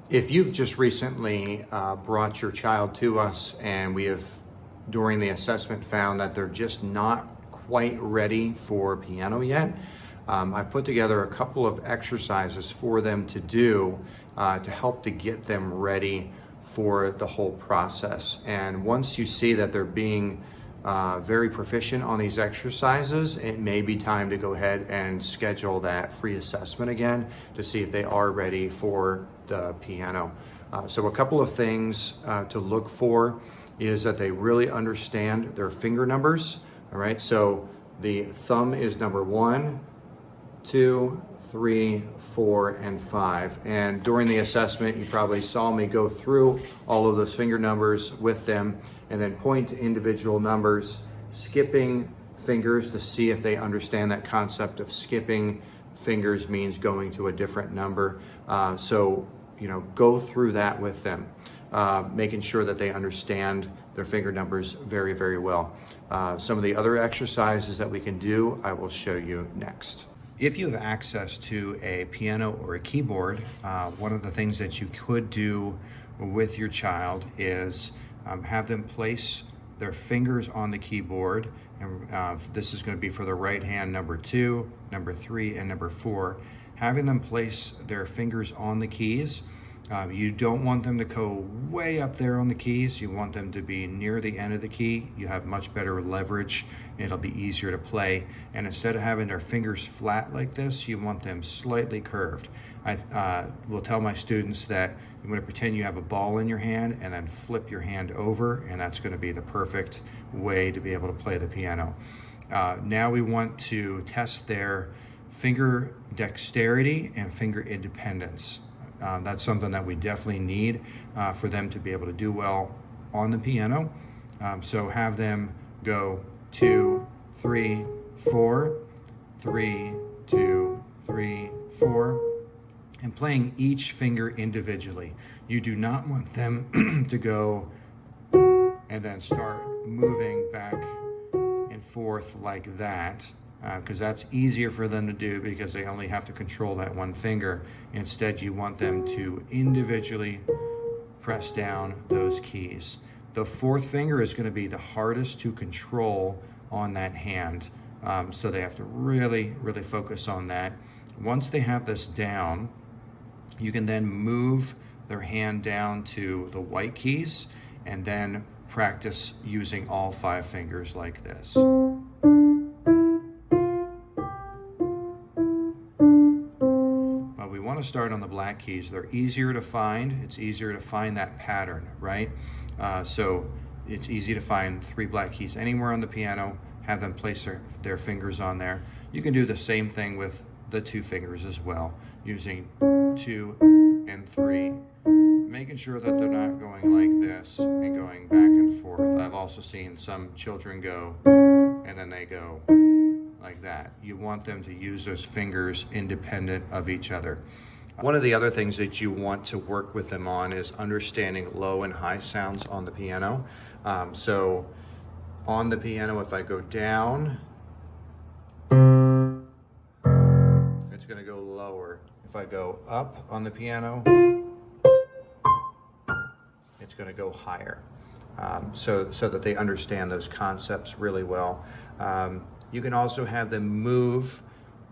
If you've just recently brought your child to us and we have, during the assessment, found that they're just not quite ready for piano yet, I put together a couple of exercises for them to do to help to get them ready for the whole process. And once you see that they're being very proficient on these exercises, it may be time to go ahead and schedule that free assessment again to see if they are ready for the piano. So a couple of things to look for is that they really understand their finger numbers. All right, so the thumb is number 1, 2, 3, 4, and 5. And during the assessment, you probably saw me go through all of those finger numbers with them and then point to individual numbers, skipping fingers to see if they understand that concept of skipping fingers means going to a different number. So, go through that with them, making sure that they understand their finger numbers very, very well. Some of the other exercises that we can do, I will show you next. If you have access to a piano or a keyboard, one of the things that you could do with your child is have them place their fingers on the keyboard. And this is going to be for the right hand, number 2, number 3, and number 4. Having them place their fingers on the keys. You don't want them to go way up there on the keys. You want them to be near the end of the key. You have much better leverage. It'll be easier to play. And instead of having their fingers flat like this, you want them slightly curved. I will tell my students that I'm going to pretend you have a ball in your hand and then flip your hand over, and that's going to be the perfect way to be able to play the piano. Now we want to test their finger dexterity and finger independence. That's something that we definitely need for them to be able to do well on the piano. So have them go 2, 3, 4, 3, 2, 3, 4, and playing each finger individually. You do not want them to go and then start moving back and forth like that, because that's easier for them to do because they only have to control that one finger. Instead, you want them to individually press down those keys. The 4th finger is going to be the hardest to control on that hand, so they have to really, really focus on that. Once they have this down, you can then move their hand down to the white keys and then practice using all 5 fingers like this. Start on the black keys. They're easier to find. It's easier to find that pattern, right? So it's easy to find 3 black keys anywhere on the piano, have them place their fingers on there. You can do the same thing with the 2 fingers as well, using 2 and 3, making sure that they're not going like this and going back and forth. I've also seen some children go and then they go like that. You want them to use those fingers independent of each other. One of the other things that you want to work with them on is understanding low and high sounds on the piano. So on the piano, if I go down, it's going to go lower. If I go up on the piano, it's going to go higher. So that they understand those concepts really well. You can also have them move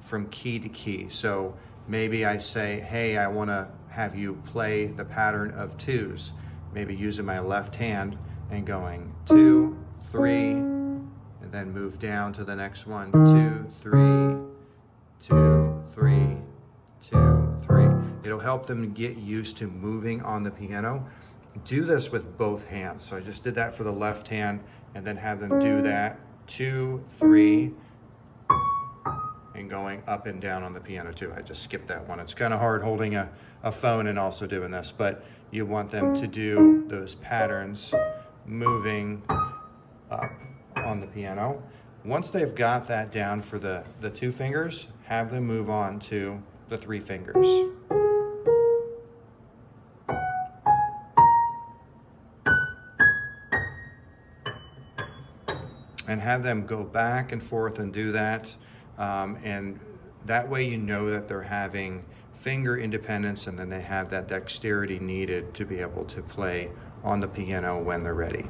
from key to key. So maybe I say, hey, I want to have you play the pattern of 2s, maybe using my left hand and going 2, 3, and then move down to the next one, 2, 3, 2, 3, 2, 3. It'll help them get used to moving on the piano. Do this with both hands. So I just did that for the left hand, and then have them do that 2, 3, and going up and down on the piano too. I just skipped that one. It's kind of hard holding a phone and also doing this, but you want them to do those patterns moving up on the piano. Once they've got that down for the 2 fingers, have them move on to the 3 fingers. And have them go back and forth and do that. And that way you know that they're having finger independence, and then they have that dexterity needed to be able to play on the piano when they're ready.